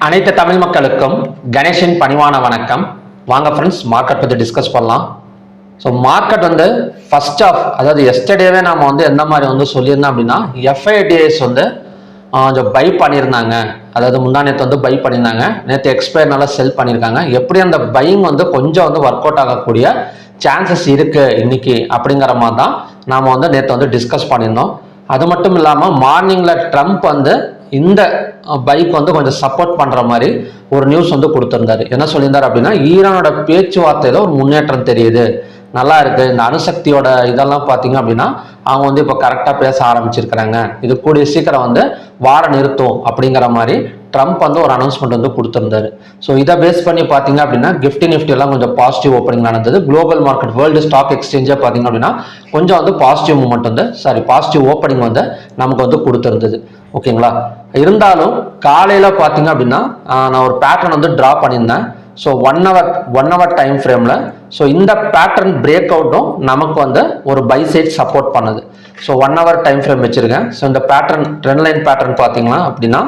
அனைத்து தமிழ் மக்களுக்கும் கணேஷின் பணிவான வணக்கம். வாங்க ஃப்ரெண்ட்ஸ், மார்க்கெட் பற்றி டிஸ்கஸ் பண்ணலாம். ஸோ மார்க்கெட் ஃபர்ஸ்ட் ஆஃப், அதாவது எஸ்டர்டேவே நம்ம எந்த மாதிரி சொல்லியிருந்தோம் அப்படின்னா, எஃப்ஐடிஎஸ் கொஞ்சம் பை பண்ணியிருந்தாங்க. அதாவது முந்தா நேற்று பை பண்ணியிருந்தாங்க, நேற்று எக்ஸ்பயர்னால செல் பண்ணியிருக்காங்க. எப்படி அந்த பையிங் கொஞ்சம் ஒர்க் அவுட் ஆகக்கூடிய சான்சஸ் இருக்கு இன்னைக்கு அப்படிங்கிற மாதிரி தான் நாம் நேற்று டிஸ்கஸ் பண்ணியிருந்தோம். அது மட்டும் இல்லாமல் மார்னிங்கில் ட்ரம்ப் இந்த பைக் கொஞ்சம் சப்போர்ட் பண்ணுற மாதிரி ஒரு நியூஸ் கொடுத்துருந்தாரு. என்ன சொல்லியிருந்தார் அப்படின்னா, ஈரானோட பேச்சுவார்த்தையில் ஒரு முன்னேற்றம் தெரியுது, நல்லா இருக்கு. இந்த அணுசக்தியோட இதெல்லாம் பார்த்தீங்க அப்படின்னா அவங்க இப்போ கரெக்டாக பேச ஆரம்பிச்சிருக்கிறாங்க. இது கூடிய சீக்கிரம் வார நிறுத்தும் அப்படிங்கிற மாதிரி ட்ரம்ப் ஒரு அனௌன்ஸ்மெண்ட் கொடுத்துருந்தாரு. ஸோ இதை பேஸ் பண்ணி பார்த்தீங்க அப்படின்னா கிஃப்டி நிஃப்டி எல்லாம் கொஞ்சம் பாசிட்டிவ் ஓப்பனிங் நடந்தது. குளோபல் மார்க்கெட் வேர்ல்டு ஸ்டாக் எக்ஸ்சேஞ்சே பார்த்தீங்க அப்படின்னா கொஞ்சம் பாசிட்டிவ் மூவ்மெண்ட் பாசிட்டிவ் ஓப்பனிங் நமக்கு கொடுத்துருந்தது. ஓகேங்களா? இருந்தாலும் காலையில் பார்த்தீங்க அப்படின்னா நான் ஒரு பேட்டர்ன் ட்ரா பண்ணியிருந்தேன். ஸோ ஒன் ஹவர் டைம் ஃப்ரேமில் ஸோ இந்த பேட்டர்ன் பிரேக் அவுட்டும் நமக்கு ஒரு பை சைட் சப்போர்ட் பண்ணுது. ஸோ 1 hour டைம் ஃப்ரேம் வச்சுருக்கேன். ஸோ இந்த பேட்டர்ன் ட்ரெண்ட் லைன் பேட்டர்ன் பார்த்தீங்கன்னா அப்படின்னா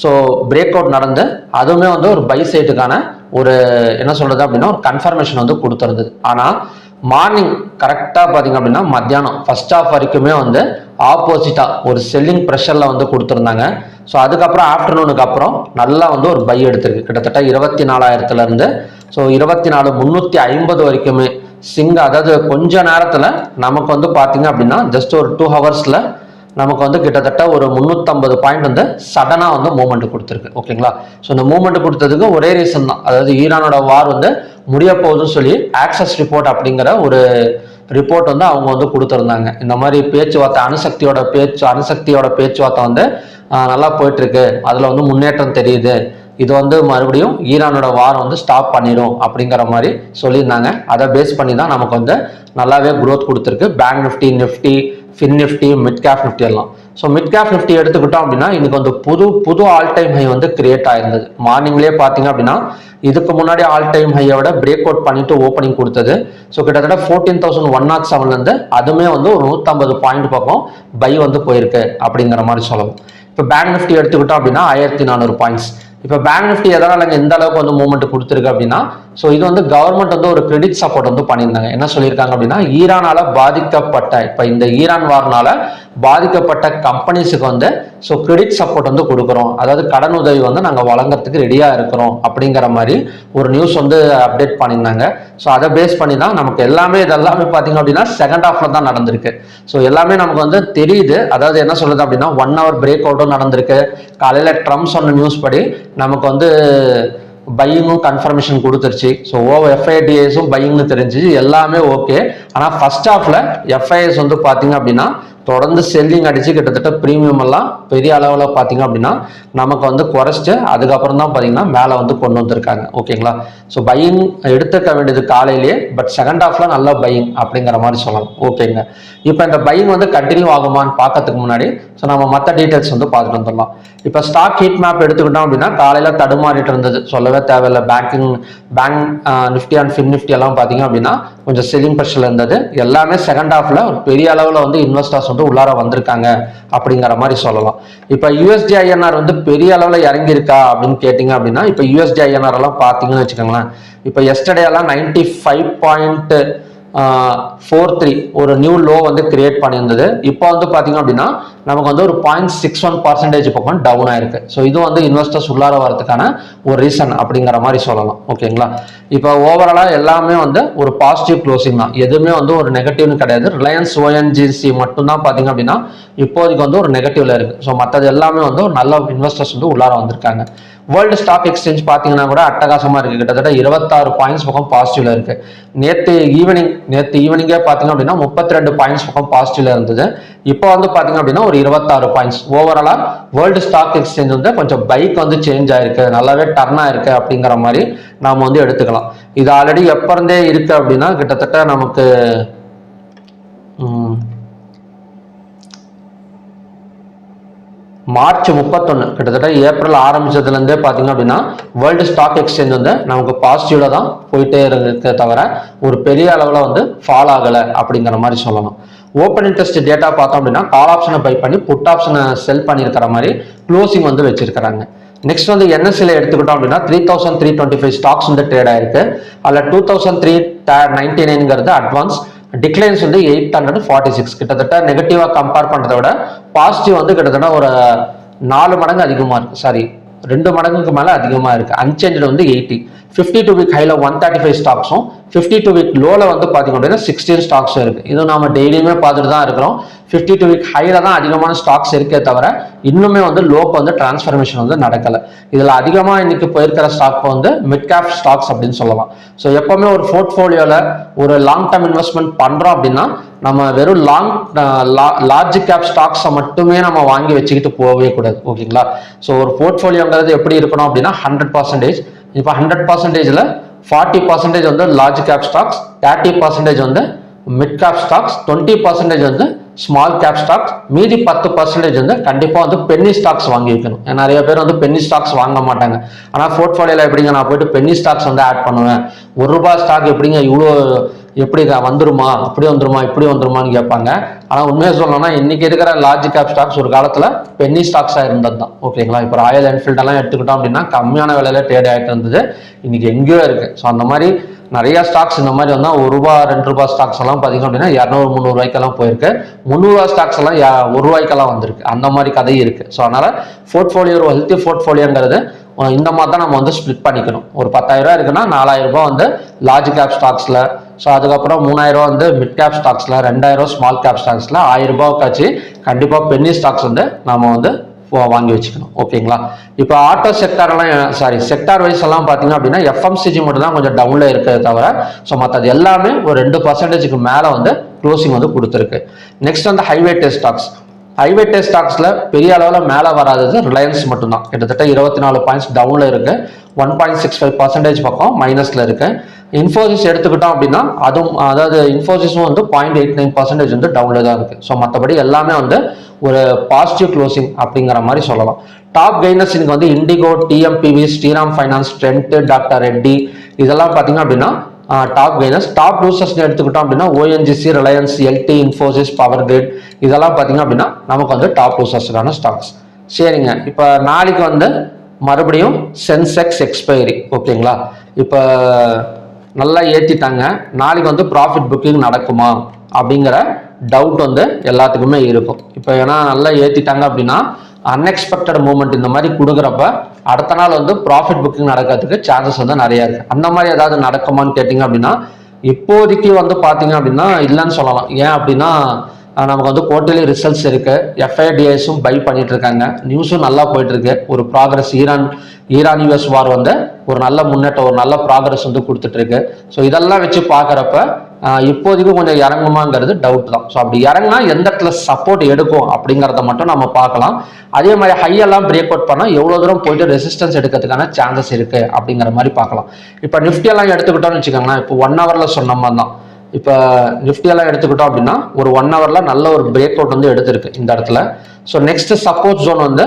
ஸோ பிரேக் அவுட் நடந்து அதுவுமே ஒரு பை சைட்டுக்கான ஒரு என்ன சொல்கிறது அப்படின்னா ஒரு கன்ஃபர்மேஷன் கொடுத்துருந்தது. ஆனால் மார்னிங் கரெக்டாக பார்த்தீங்க அப்படின்னா மத்தியானம் ஃபர்ஸ்ட் ஆஃப் வரைக்குமே ஆப்போசிட்டாக ஒரு செல்லிங் ப்ரெஷரில் கொடுத்துருந்தாங்க. ஸோ அதுக்கப்புறம் ஆஃப்டர்நூனுக்கு அப்புறம் நல்லா ஒரு பை எடுத்திருக்கு. கிட்டத்தட்ட 24,000 ஸோ 24,350 வரைக்குமே அதாவது கொஞ்ச நேரத்தில் நமக்கு பார்த்தீங்க அப்படின்னா ஜஸ்ட் ஒரு 2 hours நமக்கு கிட்டத்தட்ட ஒரு 350 பாயிண்ட் சடனாக மூவ்மெண்ட் கொடுத்துருக்கு. ஓகேங்களா? ஸோ இந்த மூவ்மெண்ட் கொடுத்ததுக்கு ஒரே ரீசன் தான், அதாவது ஈரானோட வார் முடிய போகுதுன்னு சொல்லி ஆக்சஸ் ரிப்போர்ட் அப்படிங்கிற ஒரு ரிப்போர்ட் அவங்க கொடுத்துருந்தாங்க. இந்த மாதிரி பேச்சுவார்த்தை அணுசக்தியோட பேச்சுவார்த்தை நல்லா போயிட்டு இருக்கு, அதில் முன்னேற்றம் தெரியுது, இது மறுபடியும் ஈரானோட வார் ஸ்டாப் பண்ணிடும் அப்படிங்கிற மாதிரி சொல்லியிருந்தாங்க. அதை பேஸ் பண்ணி தான் நமக்கு நல்லாவே குரோத் கொடுத்துருக்கு. Bank Nifty, Nifty, fin Nifty, mid cap Nifty எல்லாம். ஸோ மிட் கேப் நிஃப்டி எடுத்துக்கிட்டோம் அப்படின்னா இன்னைக்கு புது ஆல் டைம் ஹை கிரியேட் ஆயிருந்தது. மார்னிங்லேயே பார்த்தீங்க அப்படின்னா இதுக்கு முன்னாடி ஆல் டைம் ஹையை விட பிரேக் அவுட் பண்ணிட்டு ஓப்பனிங் கொடுத்தது. ஸோ கிட்டத்தட்ட 14,107 அதுவுமே ஒரு 150 பாயிண்ட் பக்கம் பை போயிருக்கு அப்படிங்கிற மாதிரி சொல்லலாம். இப்போ பேங்க் நிஃப்டி எடுத்துக்கிட்டோம் அப்படின்னா 1,400 பாயிண்ட்ஸ். இப்போ பேங்க் நிஃப்டி எதனால எந்த அளவுக்கு மூவ்மெண்ட் கொடுத்துருக்கு அப்படின்னா, ஸோ இது கவர்மெண்ட் ஒரு கிரெடிட் சப்போர்ட் பண்ணியிருந்தாங்க. என்ன சொல்லியிருக்காங்க அப்படின்னா, ஈரானால பாதிக்கப்பட்ட இப்போ இந்த ஈரான் வார்னால பாதிக்கப்பட்ட கம்பெனிஸுக்கு ஸோ கிரெடிட் சப்போர்ட் கொடுக்குறோம், அதாவது கடன் உதவி நாங்கள் வழங்குறதுக்கு ரெடியாக இருக்கிறோம் அப்படிங்கிற மாதிரி ஒரு நியூஸ் அப்டேட் பண்ணியிருந்தாங்க. ஸோ அதை பேஸ் பண்ணி தான் நமக்கு இதெல்லாமே பார்த்தீங்க அப்படின்னா செகண்ட் ஹாஃப்ல தான் நடந்திருக்கு. ஸோ எல்லாமே நமக்கு தெரியுது. அதாவது என்ன சொல்லுது அப்படின்னா 1 hour பிரேக் அவுட்டும் நடந்திருக்கு. காலையில் ட்ரம்ப் சொன்ன நியூஸ் படி நமக்கு பையிங்கும் கன்ஃபர்மேஷன் கொடுத்துருச்சு. ஸோ எஃப்ஐடிஎஸும் பையிங்னு தெரிஞ்சு எல்லாமே ஓகே. ஆனால் ஃபர்ஸ்ட் ஹாஃப்ல எஃப்ஐஎஸ் பார்த்தீங்க அப்படின்னா தொடர்ந்து செல்லிங் அடிச்சு கிட்டத்தட்ட ப்ரீமியம் எல்லாம் பெரிய அளவில் பார்த்தீங்க அப்படின்னா நமக்கு குறைச்சிட்டு அதுக்கப்புறம் தான் பார்த்தீங்கன்னா மேலே கொண்டு வந்திருக்காங்க. ஓகேங்களா? ஸோ பையிங் எடுத்துக்க வேண்டியது காலையிலேயே, பட் செகண்ட் ஹாஃப்ல நல்ல பையிங் அப்படிங்கிற மாதிரி சொல்லலாம். ஓகேங்க. இப்போ இந்த பையிங் கண்டினியூ ஆகுமான்னு பார்க்கறதுக்கு முன்னாடி ஸோ நம்ம மற்ற டீட்டெயில்ஸ் பார்த்துட்டு வந்துடலாம். இப்போ ஸ்டாக் ஹீட் மேப் எடுத்துக்கிட்டோம் அப்படின்னா காலையில் தடுமாறிட்டு இருந்தது, சொல்லவே தேவையில்லை. Bank Nifty and fin Nifty எல்லாம் பார்த்தீங்க அப்படின்னா கொஞ்சம் செல்லிங் ப்ரெஷர்ல இருந்தது. எல்லாமே செகண்ட் ஹாஃப்ல ஒரு பெரிய அளவில் இன்வெஸ்டர்ஸ் உள்ளார வந்திருக்காங்க அப்படிங்கிற மாதிரி சொல்லலாம். இப்ப யூஎஸ்டி ஐஎன்ஆர் பெரிய அளவுல இறங்கி இருக்கா அப்படின்னு கேட்டீங்க அப்படின்னா, இப்ப யூஎஸ்டி ஐஎன்ஆர் எல்லாம் பாத்தீங்கன்னு வச்சுக்கோங்களேன், இப்ப எஸ்டர்டே எல்லாம் 95.43 ஒரு நியூ லோ கிரியேட் பண்ணியிருந்தது. இப்போ பாத்தீங்க அப்படின்னா நமக்கு ஒரு 0.61% பக்கம் டவுன் ஆயிருக்கு. ஸோ இது இன்வெஸ்டர்ஸ் உள்ளார வரதுக்கான ஒரு ரீசன் அப்படிங்கிற மாதிரி சொல்லலாம். ஓகேங்களா? இப்போ ஓவராலா எல்லாமே ஒரு பாசிட்டிவ் க்ளோசிங் தான், எதுவுமே ஒரு நெகட்டிவ்னு கிடையாது. ரிலையன்ஸ் ஓஎன்ஜிசி மட்டும்தான் பார்த்தீங்க அப்படின்னா இப்போதைக்கு ஒரு நெகட்டிவ்ல இருக்கு. ஸோ மற்றது எல்லாமே ஒரு நல்ல இன்வெஸ்டர்ஸ் உள்ளார வந்திருக்காங்க. வேர்ல்டு ஸ்டாக் எக்ஸ்சேஞ்ச் பார்த்தீங்கன்னா கூட அட்டகாசமா இருக்கு. கிட்டத்தட்ட 26 பாயிண்ட்ஸ் பக்கம் பாசிட்டிவ்ல இருக்கு. நேற்று ஈவினிங்கே பார்த்தீங்க அப்படின்னா 32 பாயிண்ட்ஸ் பக்கம் பாசிட்டிவ்ல இருந்தது. இப்போ பார்த்தீங்க அப்படின்னா ஒரு 26 பாயிண்ட்ஸ். ஓவராலா வேர்ல்டு ஸ்டாக் எக்ஸ்சேஞ்ச் கொஞ்சம் பைக் சேஞ்ச் ஆயிருக்கு, நல்லாவே டர்ன் ஆயிருக்கு அப்படிங்கிற மாதிரி நாம எடுத்துக்கலாம். இது ஆல்ரெடி எப்ப இருந்தே இருக்கு அப்படின்னா கிட்டத்தட்ட நமக்கு மார்ச் 31 கிட்டத்தட்ட ஏப்ரல் ஆரம்பிச்சதுல இருந்தே பாத்தீங்க அப்படின்னா வேர்ல்டு ஸ்டாக் எக்ஸ்சேஞ்ச் நமக்கு பாசிட்டிவ்ல தான் போயிட்டே இருக்கே தவிர ஒரு பெரிய அளவுல ஃபால் ஆகல அப்படிங்கிற மாதிரி சொல்லலாம். ஓப்பன் இன்ட்ரெஸ்ட் டேட்டா பார்த்தோம் அப்படின்னா கால் ஆப்ஷனை பை பண்ணி புட் ஆப்ஷனை செல் பண்ணியிருக்கிற மாதிரி க்ளோசிங் வச்சிருக்கிறாங்க. நெக்ஸ்ட் வந்து என்எஸ்சியில் எடுத்துக்கிட்டோம் அப்படின்னா 3325 ஸ்டாக்ஸ் வந்து ட்ரேட் ஆயிருக்கு. அதில் 2399ங்கிறது அட்வான்ஸ், டிக்ளைன்ஸ் வந்து 846, கிட்டத்தட்ட நெகட்டிவா கம்பேர் பண்றதை விட பாசிட்டிவ் வந்து கிட்டத்தட்ட ஒரு 4 மடங்கு அதிகமா இருக்கு. சாரி, 2 மடங்குக்கு மேல அதிகமா இருக்கு. அன்சேஞ்ச் வந்து 80. 52 வீக் ஹைல 135 ஸ்டாக்ஸும் 52 வீக் லோல வந்து பாத்தீங்க அப்படின்னா 16 ஸ்டாக்ஸும் இருக்கு. இது நாம டெய்லியுமே பார்த்துட்டு தான் இருக்கிறோம். 52 வீக் ஹைல தான் அதிகமான ஸ்டாக்ஸ் இருக்கே தவிர இன்னுமே வந்து லோக்கு வந்து டிரான்ஸ்ஃபர்மேஷன் வந்து நடக்கல. இதுல அதிகமா இன்னைக்கு போயிருக்கிற ஸ்டாக் வந்து மிட் கேப் ஸ்டாக்ஸ் அப்படின்னு சொல்லலாம். ஸோ எப்பவுமே ஒரு போர்ட்ஃபோலியோல ஒரு லாங் டர்ம் இன்வெஸ்ட்மெண்ட் பண்றோம் அப்படின்னா நம்ம வெறும் லார்ஜ் கேப் ஸ்டாக்ஸை மட்டுமே நம்ம வாங்கி வச்சுக்கிட்டு போகவே கூடாது. ஓகேங்களா? ஸோ ஒரு போர்ட்ஃபோலியோங்கிறது எப்படி இருக்கணும் அப்படின்னா 100%. இப்போ 100%ல 40% வந்து லார்ஜ் கேப் ஸ்டாக்ஸ், 30% வந்து மிட் கேப் ஸ்டாக்ஸ், 20% வந்து ஸ்மால் கேப் ஸ்டாக்ஸ், மீதி 10% வந்து கண்டிப்பா வந்து பென்னி ஸ்டாக்ஸ் வாங்கி வைக்கணும். நிறைய பேர் வந்து பென்னி ஸ்டாக்ஸ் வாங்க மாட்டாங்க. ஆனா போர்ட்ஃபோலியோல எப்படிங்க நான் போயிட்டு பென்னி ஸ்டாக்ஸ் வந்து ஆட் பண்ணுவேன், ₹1 ஸ்டாக் எப்படிங்க இவ்வளோ எப்படி வந்துருமா, அப்படி வந்துருமா, இப்படி வந்துருமான்னு கேட்பாங்க. ஆனா உண்மையை சொல்லணும்னா இன்னைக்கு இருக்கிற லார்ஜ் கேப் ஸ்டாக்ஸ் ஒரு காலத்துல பென்னி ஸ்டாக்ஸா இருந்தது தான். ஓகேங்களா? இப்போ ராயல் என்ஃபீல்ட் எல்லாம் எடுத்துக்கிட்டோம் அப்படின்னா கம்மியான விலையில ட்ரேட் ஆகிட்டு இருந்தது, இன்னைக்கு எங்கேயோ இருக்கு. ஸோ அந்த மாதிரி நிறைய ஸ்டாக்ஸ் இந்த மாதிரி வந்தா ₹1 ₹2 ஸ்டாக்ஸ் எல்லாம் பாத்தீங்க அப்படின்னா 200 300 போயிருக்கு. ₹300 ஸ்டாக்ஸ் எல்லாம் ₹1 வந்திருக்கு. அந்த மாதிரி கதை இருக்கு. ஸோ அதனால போர்ட்ஃபோலியோ, ஒரு ஹெல்த்தி போர்ட்ஃபோலியோங்கிறது இந்த மாதிரி தான் நம்ம வந்து ஸ்பிளிட் பண்ணிக்கணும். ஒரு ₹10,000 இருக்குன்னா ₹4,000 வந்து லார்ஜ் கேப் ஸ்டாக்ஸ்ல, ஸோ அதுக்கப்புறம் ₹3,000 வந்து மிட் கேப் ஸ்டாக்ஸ்ல, ₹2,000 ஸ்மால் கேப் ஸ்டாக்ஸ்ல, ₹1,000 கண்டிப்பா பென்னி ஸ்டாக்ஸ் வந்து நாம வந்து வாங்கி வச்சுக்கணும். ஓகேங்களா? இப்போ ஆட்டோ செக்டார் எல்லாம் செக்டார் வைஸ் எல்லாம் பாத்தீங்க அப்படின்னா எஃப்எம்சிஜி மட்டும் தான் கொஞ்சம் டவுன்ல இருக்கிறத தவிர ஸோ மற்றது எல்லாமே ஒரு 2% மேல வந்து க்ளோசிங் வந்து கொடுத்துருக்கு. நெக்ஸ்ட் வந்து ஹைவேட்டட் ஸ்டாக்ஸ். ஹைவேட்டட் ஸ்டாக்ஸ்ல பெரிய அளவில் மேல வராதது ரிலையன்ஸ் மட்டும்தான். கிட்டத்தட்ட 24 பாயிண்ட்ஸ் டவுன்ல இருக்கு. 1.65% பக்கம் மைனஸ்ல இருக்கு. இன்ஃபோசிஸ் எடுத்துக்கிட்டோம் அப்படின்னா அதுவும், அதாவது இன்ஃபோசிஸும் வந்து 0.89% வந்து டவுன்ல தான் இருக்கு. ஸோ மற்றபடி எல்லாமே வந்து ஒரு பாசிட்டிவ் க்ளோசிங் அப்படிங்கிற மாதிரி சொல்லலாம். டாப் கெய்னர்ஸ் இன்னைக்கு வந்து IndiGo, TMPV, Shriram finance, Trent, doctor Reddy இதெல்லாம் பார்த்தீங்க அப்படின்னா டாப் கெய்னர்ஸ். டாப் லூசர்ஸ் எடுத்துக்கிட்டோம் அப்படின்னா ONGC, Reliance, LT, Infosys, power grid இதெல்லாம் பார்த்தீங்க அப்படின்னா நமக்கு வந்து டாப் லூசர்ஸுக்கான ஸ்டாக்ஸ். சரிங்க, இப்போ நாளைக்கு வந்து மறுபடியும் சென்செக்ஸ் எக்ஸ்பைரி. ஓகேங்களா? இப்போ நல்லா ஏற்றிட்டாங்க. நாளைக்கு வந்து ப்ராஃபிட் புக்கிங் நடக்குமா அப்படிங்கிற டவுட் வந்து எல்லாத்துக்குமே இருக்கும். இப்போ ஏன்னா நல்லா ஏற்றிட்டாங்க அப்படின்னா அன்எக்ஸ்பெக்டட் மூவ்மெண்ட் இந்த மாதிரி கொடுக்குறப்ப அடுத்த நாள் வந்து ப்ராஃபிட் புக்கிங் நடக்கிறதுக்கு சான்சஸ் வந்து நிறைய இருக்கு. அந்த மாதிரி ஏதாவது நடக்குமான்னு கேட்டிங்க அப்படின்னா இப்போதைக்கு வந்து பார்த்தீங்க அப்படின்னா இல்லைன்னு சொல்லலாம். ஏன் அப்படின்னா நமக்கு வந்து குவார்டர்லி ரிசல்ட்ஸ் இருக்கு, எஃப்ஐடிஎஸும் பை பண்ணிட்டு இருக்காங்க, நியூஸும் நல்லா போயிட்டு இருக்கு. ஒரு ப்ராக்ரஸ் ஈரான் யூஎஸ் வார் வந்து ஒரு நல்ல முன்னேற்றம், ஒரு நல்ல ப்ராக்ரஸ் வந்து கொடுத்துட்டு இருக்கு. ஸோ இதெல்லாம் வச்சு பார்க்குறப்ப இப்போதைக்கு கொஞ்சம் இறங்குமாங்கிறது டவுட் தான். ஸோ அப்படி இறங்கினா எந்த இடத்துல சப்போர்ட் எடுக்கும் அப்படிங்கிறத மட்டும் நம்ம பார்க்கலாம். அதே மாதிரி ஹையெல்லாம் பிரேக் அவுட் பண்ணால் எவ்வளோ தூரம் போயிட்டு ரெசிஸ்டன்ஸ் எடுக்கிறதுக்கான சான்சஸ் இருக்கு அப்படிங்கிற மாதிரி பார்க்கலாம். இப்போ நிஃப்டி எல்லாம் எடுத்துக்கிட்டோம்னு வச்சுக்கோங்களேன், இப்போ 1 ஹவர்ல சொன்ன மாதிரி தான். இப்போ நிஃப்டி எல்லாம் எடுத்துக்கிட்டோம் அப்படின்னா ஒரு 1 ஹவர்ல நல்ல ஒரு பிரேக் அவுட் வந்து எடுத்திருக்கு இந்த இடத்துல. ஸோ நெக்ஸ்ட் சப்போர்ட் ஜோன் வந்து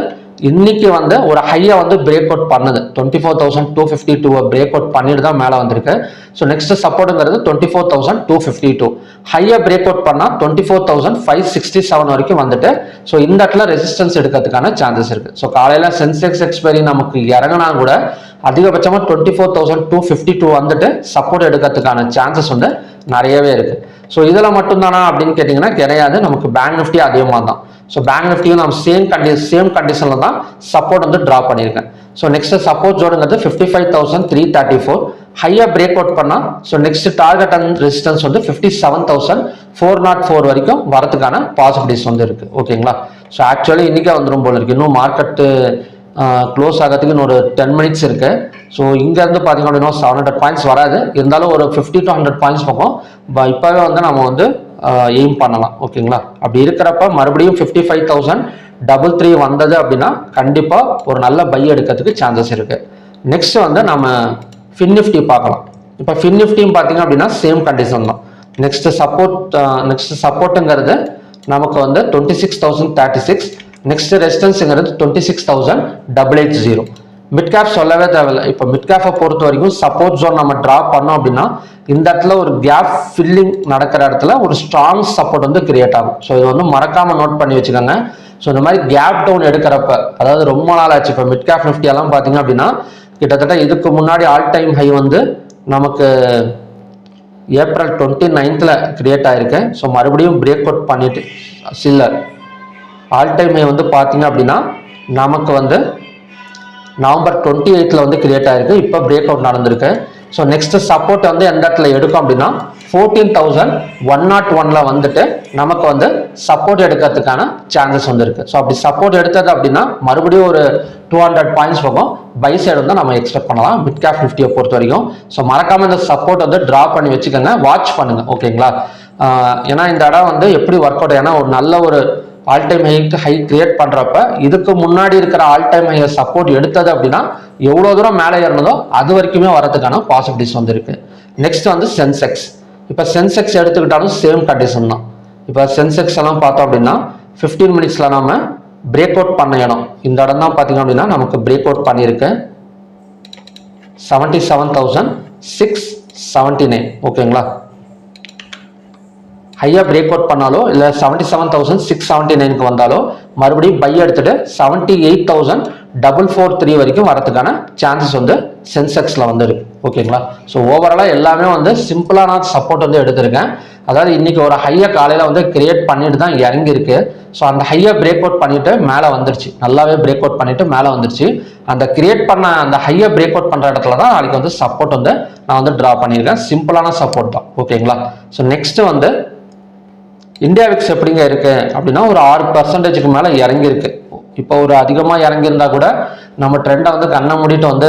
இன்னைக்கு வந்து ஒரு ஹையா வந்து பிரேக் அவுட் பண்ணுது. 24,252 பிரேக் அவுட் பண்ணிட்டு தான் மேலே வந்திருக்கு. ஸோ நெக்ஸ்ட் சப்போர்ட்டுங்கிறது 24,252. ஹையா பிரேக் அவுட் பண்ணா 24,567 வரைக்கும் வந்துட்டு ஸோ இந்த இடத்துல ரெசிஸ்டன்ஸ் எடுக்கிறதுக்கான சான்சஸ் இருக்கு. ஸோ காலையில சென்செக்ஸ் எக்ஸ்பைரி நமக்கு இறங்கினா கூட அதிகபட்சமா 24,252 வந்துட்டு சப்போர்ட் எடுக்கிறதுக்கான சான்சஸ் வந்து நிறையவே இருக்கு. ஸோ இதில் மட்டும்தானா அப்படின்னு கேட்டிங்கன்னா கிடையாது. நமக்கு பேங்க் நிஃப்டி அதே மாதிரி தான். ஸோ பேங்க் நிஃப்டியும் நம்ம சேம் கண்டிஷனில் தான் சப்போர்ட் வந்து ட்ரா பண்ணியிருக்கேன். ஸோ நெக்ஸ்ட் சப்போர்ட் ஜோனுங்கிறது 55,334. ஹையாக பிரேக் அவுட் பண்ணால் so next target and resistance வந்து 57,404 வரைக்கும் வரதுக்கான பாசிபிலிட்டிஸ் வந்து இருக்கு. ஓகேங்களா? ஸோ ஆக்சுவலி இன்னைக்கே வந்துடும் போல இருக்கு. இன்னும் மார்க்கெட்டு க்ளோஸ் ஆகிறதுக்கு இன்னொரு 10 மினிட்ஸ் இருக்கு. ஸோ இங்கேருந்து பார்த்தீங்க அப்படின்னா 700 பாயிண்ட்ஸ் வராது, இருந்தாலும் ஒரு 50 to 100 பாயிண்ட்ஸ் பக்கம் இப்போவே வந்து நம்ம வந்து எய்ம் பண்ணலாம். ஓகேங்களா? அப்படி இருக்கிறப்ப மறுபடியும் 55,333 வந்தது அப்படின்னா கண்டிப்பாக ஒரு நல்ல பை எடுக்கிறதுக்கு சான்சஸ் இருக்கு. நெக்ஸ்ட் வந்து நம்ம ஃபின் நிஃப்டி பார்க்கலாம். இப்போ ஃபின் நிஃப்டியும் பார்த்தீங்க அப்படின்னா சேம் கண்டிஷன் தான். நெக்ஸ்ட் சப்போர்ட்டுங்கிறது நமக்கு வந்து 26,036. நெக்ஸ்ட் ரெசிஸ்டன்ஸ்ங்கிறது 26,880. மிட் கேப் சொல்லவே தேவையில்லை. இப்போ மிட் கேப்பை பொறுத்த வரைக்கும் சப்போர்ட் ஜோன் நம்ம டிரா பண்ணோம் அப்படின்னா இந்த இடத்துல ஒரு கேப் ஃபில்லிங் நடக்கிற இடத்துல ஒரு ஸ்ட்ராங் சப்போர்ட் வந்து கிரியேட் ஆகும். ஸோ இது வந்து மறக்காம நோட் பண்ணி வச்சுக்கோங்க. ஸோ இந்த மாதிரி கேப் டவுன் எடுக்கிறப்ப, அதாவது ரொம்ப நாள் ஆச்சு, இப்போ மிட் கேப் நிஃப்டி எல்லாம் பார்த்தீங்க அப்படின்னா கிட்டத்தட்ட இதுக்கு முன்னாடி ஆல் டைம் ஹை வந்து நமக்கு ஏப்ரல் 29th கிரியேட் ஆயிருக்கு. ஸோ மறுபடியும் பிரேக் அவுட் பண்ணிட்டு சில்லர் ஆல் டைம் ஹை வந்து பார்த்தீங்க அப்படின்னா நமக்கு வந்து நவம்பர் 28th வந்து கிரியேட் ஆயிருக்கு. இப்போ பிரேக் அவுட் நடந்திருக்கு. ஸோ நெக்ஸ்ட் சப்போர்ட் வந்து எந்த இடத்துல எடுக்கும் அப்படின்னா 14,101 வந்துட்டு நமக்கு வந்து சப்போர்ட் எடுக்கிறதுக்கான சான்சஸ் வந்து இருக்கு. ஸோ அப்படி சப்போர்ட் எடுத்தது அப்படின்னா மறுபடியும் ஒரு 200 பாயிண்ட்ஸ் போகும் பை சைடு வந்து நம்ம எக்ஸ்பெக்ட் பண்ணலாம் மிட் கேப் நிஃப்டியை பொறுத்த வரைக்கும். ஸோ மறக்காம இந்த சப்போர்ட் வந்து டிரா பண்ணி வச்சுக்கோங்க, வாட்ச் பண்ணுங்க, ஓகேங்களா? ஏன்னா இந்த இடம் வந்து எப்படி ஒர்க் அவுட், ஏன்னா ஒரு நல்ல ஒரு ஆல் டைம் ஹை கிரியேட் பண்றப்ப இதுக்கு முன்னாடி இருக்கிற ஆல் டைம் ஹை சப்போர்ட் எடுத்தது அப்படின்னா எவ்வளவு தூரம் மேலே ஏறணுதோ அது வரைக்குமே வரதுக்கான பாசிபிலிட்டிஸ் வந்து இருக்கு. நெக்ஸ்ட் வந்து சென்செக்ஸ். இப்போ சென்செக்ஸ் எடுத்துக்கிட்டாலும் சேம் கண்டிஷன் தான். இப்போ சென்செக்ஸ் எல்லாம் பார்த்தோம் அப்படின்னா 15 மினிட்ஸ்ல நாம பிரேக் அவுட் பண்ண இடம் இந்த இடம் தான் பார்த்தீங்க அப்படின்னா நமக்கு பிரேக் அவுட் பண்ணியிருக்கு 77,679, ஓகேங்களா? ஹையா பிரேக் அவுட் பண்ணாலோ இல்லை 77,679 வந்தாலோ மறுபடியும் பை எடுத்துட்டு 78,443 வரைக்கும் வரதுக்கான சான்சஸ் வந்து சென்செக்ஸ்ல வந்து இருக்கு, ஓகேங்களா? ஸோ ஓவராலா எல்லாமே வந்து சிம்பிளான சப்போர்ட் வந்து எடுத்திருக்கேன். அதாவது இன்னைக்கு ஒரு ஹையை காலையில வந்து கிரியேட் பண்ணிட்டு தான் இறங்கி இருக்கு. ஸோ அந்த ஹையை பிரேக் அவுட் பண்ணிட்டு மேலே வந்துருச்சு, நல்லாவே பிரேக் அவுட் பண்ணிட்டு மேலே வந்துருச்சு. அந்த கிரியேட் பண்ண அந்த ஹையை பிரேக் அவுட் பண்ற இடத்துல தான் நாளைக்கு வந்து சப்போர்ட் வந்து நான் வந்து டிரா பண்ணியிருக்கேன். சிம்பிளான சப்போர்ட் தான், ஓகேங்களா? ஸோ நெக்ஸ்ட் வந்து இந்தியா விக்ஸ் எப்படிங்க இருக்கு அப்படின்னா ஒரு 6% மேல இறங்கி இருக்கு. இப்போ ஒரு அதிகமாக இறங்கியிருந்தா கூட நம்ம ட்ரெண்டை வந்து கண்ணை மூடிட்டு வந்து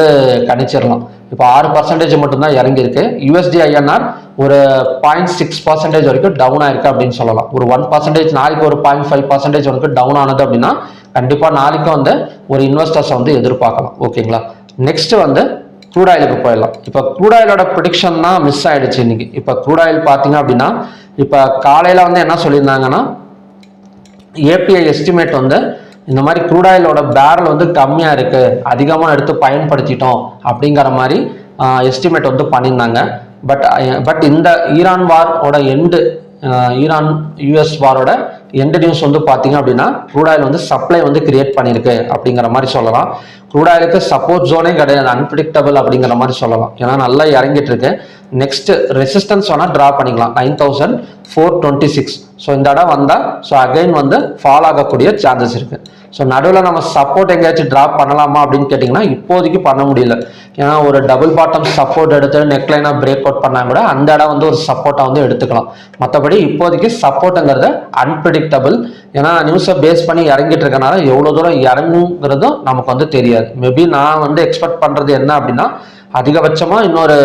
கணிச்சிடலாம். இப்போ 6% மட்டும்தான் இறங்கியிருக்கு. யூஎஸ்டி ஐஎன்ஆர் ஒரு 0.6% வரைக்கும் டவுன் ஆயிருக்கு அப்படின்னு சொல்லலாம். ஒரு 1% நாளைக்கு ஒரு 0.5% வரைக்கும் டவுன் ஆனது அப்படின்னா கண்டிப்பாக நாளைக்கு வந்து ஒரு இன்வெஸ்டர்ஸை வந்து எதிர்பார்க்கலாம், ஓகேங்களா? நெக்ஸ்ட் வந்து க்ரூட் ஆயிலுக்கு போயிடலாம். இப்போ க்ரூட் ஆயிலோட ப்ரிடிக்ஷன் தான் மிஸ் ஆயிடுச்சு இன்னைக்கு. இப்போ க்ரூட் ஆயில் பார்த்தீங்க அப்படின்னா இப்போ காலையில் வந்து என்ன சொல்லியிருந்தாங்கன்னா ஏபிஐ எஸ்டிமேட் வந்து இந்த மாதிரி க்ரூட் ஆயிலோட பேரல் வந்து கம்மியாக இருக்கு, அதிகமாக எடுத்து பயன்படுத்திட்டோம் அப்படிங்கிற மாதிரி எஸ்டிமேட் வந்து பண்ணியிருந்தாங்க. பட் இந்த ஈரான் வாரோட எண்டு, ஈரான் யூஎஸ் வாரோட எண்டு நியூஸ் வந்து பார்த்தீங்க அப்படின்னா க்ரூட் ஆயில் வந்து சப்ளை வந்து கிரியேட் பண்ணியிருக்கு அப்படிங்கிற மாதிரி சொல்லலாம். க்ரூட் ஆயிலுக்கு சப்போர்ட் ஜோனே கிடையாது, அன்பிரிடிக்டபிள் அப்படிங்கிற மாதிரி சொல்லலாம். ஏன்னா நல்லா இறங்கிட்டு இருக்கு. நெக்ஸ்ட் ரெசிஸ்டன்ஸ் வேணா டிரா பண்ணிக்கலாம் 9,426. ஸோ இந்த இடம் வந்தால் ஸோ அகைன் வந்து ஃபால் ஆகக்கூடிய சான்சஸ் இருக்கு. ஸோ நடுவில் நம்ம சப்போர்ட் எங்கேயாச்சும் டிராப் பண்ணலாமா அப்படின்னு கேட்டிங்கன்னா இப்போதைக்கு பண்ண முடியல. ஏன்னா ஒரு டபுள் பாட்டம் சப்போர்ட் எடுத்து நெக்லைனாக பிரேக் அவுட் பண்ணால் கூட அந்த இடம் வந்து ஒரு சப்போர்ட்டாக வந்து எடுத்துக்கலாம். மற்றபடி இப்போதைக்கு சப்போர்ட்டுங்கிறது அன்பிரிடிக்டபிள். ஏன்னா நியூஸை பேஸ் பண்ணி இறங்கிட்டு இருக்கனால எவ்வளோ தூரம் இறங்குங்கிறதும் நமக்கு வந்து தெரியாது. மேபி நான் வந்து எக்ஸ்பெக்ட் பண்ணுறது என்ன அப்படின்னா அதிகபட்சமாக இன்னொரு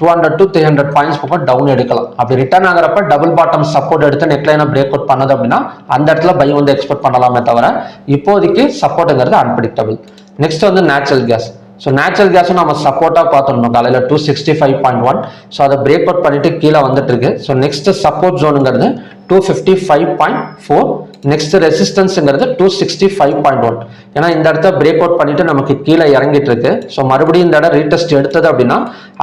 200 to 300 பாயிண்ட்ஸ் பக்கம் டவுன் எடுக்கலாம். அப்படி ரிட்டர்ன் ஆகிறப்ப டபுள் பாட்டம் சப்போர்ட் எடுத்து நெக்லைனை பிரேக் அவுட் பண்ணது அப்படின்னா அந்த இடத்துல பை வந்து எக்ஸ்பெக்ட் பண்ணலாமே தவிர இப்போதைக்கு சப்போர்ட்டுங்கிறது அன்பிரிடிக்டபிள். நெக்ஸ்ட் வந்து நேச்சுரல் கேஸ். ஸோ நேச்சுரல் கேஸும் நம்ம சப்போர்ட்டாக பார்த்துருந்தோம் காலையில் 265.1. ஸோ அதை பிரேக் அவுட் பண்ணிட்டு கீழே வந்துட்டு இருக்கு. ஸோ நெக்ஸ்ட் சப்போர்ட் ஜோனுங்கிறது 255.4. நெக்ஸ்ட் ரெசிஸ்டன்ஸ்ங்கிறது 265.1. ஏன்னா இந்த இடத்த பிரேக் அவுட் பண்ணிட்டு நமக்கு கீழே இறங்கிட்டு இருக்கு. ஸோ மறுபடியும் இந்த இடம் ரீடெஸ்ட் எடுத்தது அப்படின்னா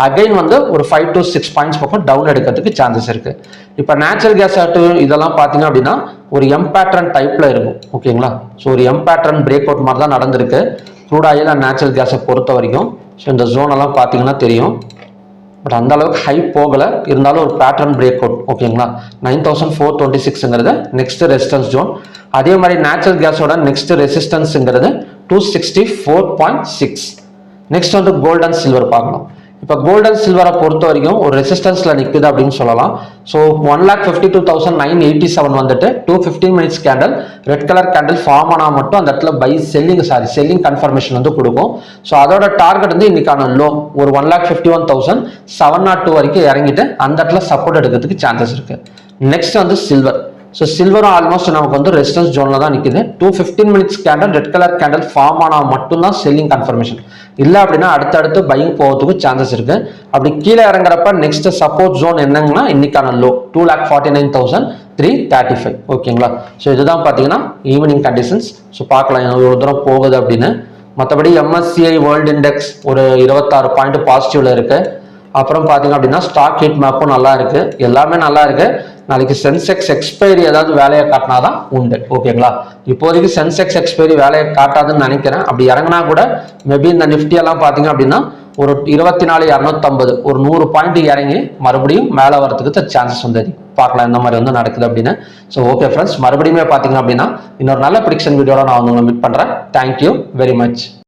அகைன் வந்து ஒரு 5 to 6 பாயிண்ட்ஸ் பக்கம் டவுன் எடுக்கிறதுக்கு சான்சஸ் இருக்கு. இப்போ நேச்சுரல் கேஸ் இதெல்லாம் பார்த்தீங்க அப்படின்னா ஒரு எம் பேட்டர்ன் டைப்ல இருக்கும், ஓகேங்களா? ஸோ ஒரு எம் பேட்டர்ன் பிரேக் அவுட் மாதிரி தான் நடந்திருக்கு க்ரூட் ஆயில் அண்ட் நேச்சுரல் கேஸை பொறுத்த வரைக்கும். ஸோ இந்த ஜோன் எல்லாம் பார்த்தீங்கன்னா தெரியும், பட் அந்த அளவுக்கு ஹை போகல, இருந்தாலும் ஒரு பேட்டர்ன் பிரேக் அவுட், ஓகேங்களா? 9,426ங்கிறது நெக்ஸ்ட் ரெசிஸ்டன்ஸ் ஜோன். அதே மாதிரி நேச்சுரல் கேஸோட நெக்ஸ்ட் ரெசிஸ்டன்ஸ்ங்கிறது 264.6. நெக்ஸ்ட் வந்து கோல்ட் அண்ட் சில்வர் பார்க்கணும். இப்போ கோல்ட் அண்ட் சில்வரை பொறுத்த வரைக்கும் ஒரு ரெசிஸ்டன்ஸ்ல நிற்குது அப்படின்னு சொல்லலாம். ஸோ 1,52,987 வந்துட்டு 215 minutes candle red colour candle form ஆனால் மட்டும் அந்த இடத்துல செல்லிங் கன்ஃபர்மேஷன் வந்து கொடுக்கும். ஸோ அதோட டார்கெட் வந்து இன்னைக்கான லோ ஒரு 1,51,702 வரைக்கும் இறங்கிட்டு அந்த இடத்துல சப்போர்ட் எடுக்கிறதுக்கு சான்சஸ் இருக்கு. நெக்ஸ்ட் வந்து சில்வர். ஸோ சில்வரும் ஆல்மோஸ்ட் நமக்கு வந்து ரெசிஸ்டன்ஸ் ஜோன்ல தான் நிற்குது. 215 minutes candle red colour candle form ஆனால் மட்டும்தான் செல்லிங் கன்ஃபர்மேஷன். இல்லை அப்படின்னா அடுத்தடுத்து பையிங் போகிறதுக்கு சான்சஸ் இருக்கு. அப்படி கீழே இறங்குறப்ப நெக்ஸ்ட் சப்போர்ட் ஜோன் என்னங்கன்னா இன்னைக்கான லோ 2,49,335, ஓகேங்களா? ஸோ இதுதான் பார்த்தீங்கன்னா ஈவினிங் கண்டிஷன்ஸ். ஸோ பார்க்கலாம் எவ்வளோ தூரம் போகுது அப்படின்னு. மற்றபடி MSCI வேர்ல்டு இண்டெக்ஸ் ஒரு 26 பாயிண்ட் பாசிட்டிவ்ல இருக்கு. அப்புறம் பார்த்தீங்க அப்படின்னா ஸ்டாக் ஹீட் மேப்பும் நல்லா இருக்கு, எல்லாமே நல்லா இருக்கு. நாளைக்கு சென்செக்ஸ் எக்ஸ்பைரி ஏதாவது வேலையை காட்டினாதான் உண்டு. ஓகேங்களா? இப்போதைக்கு சென்செக்ஸ் எக்ஸ்பைரி வேலையை காட்டாதுன்னு நினைக்கிறேன். அப்படி இறங்கினா கூட மேபி இந்த நிஃப்டி எல்லாம் பார்த்தீங்க அப்படின்னா ஒரு 24,250 ஒரு 100 பாயிண்ட் இறங்கி மறுபடியும் மேலே வரதுக்கு சான்சஸ் வந்து பார்க்கலாம் இந்த மாதிரி வந்து நடக்குது அப்படின்னு. ஸோ ஓகே ஃப்ரெண்ட்ஸ், மறுபடியுமே பார்த்தீங்க அப்படின்னா இன்னொரு நல்ல ப்ரிடிக்ஷன் வீடியோவில் நான் வந்து உங்களை மீட் பண்ணுறேன். Thank you very much.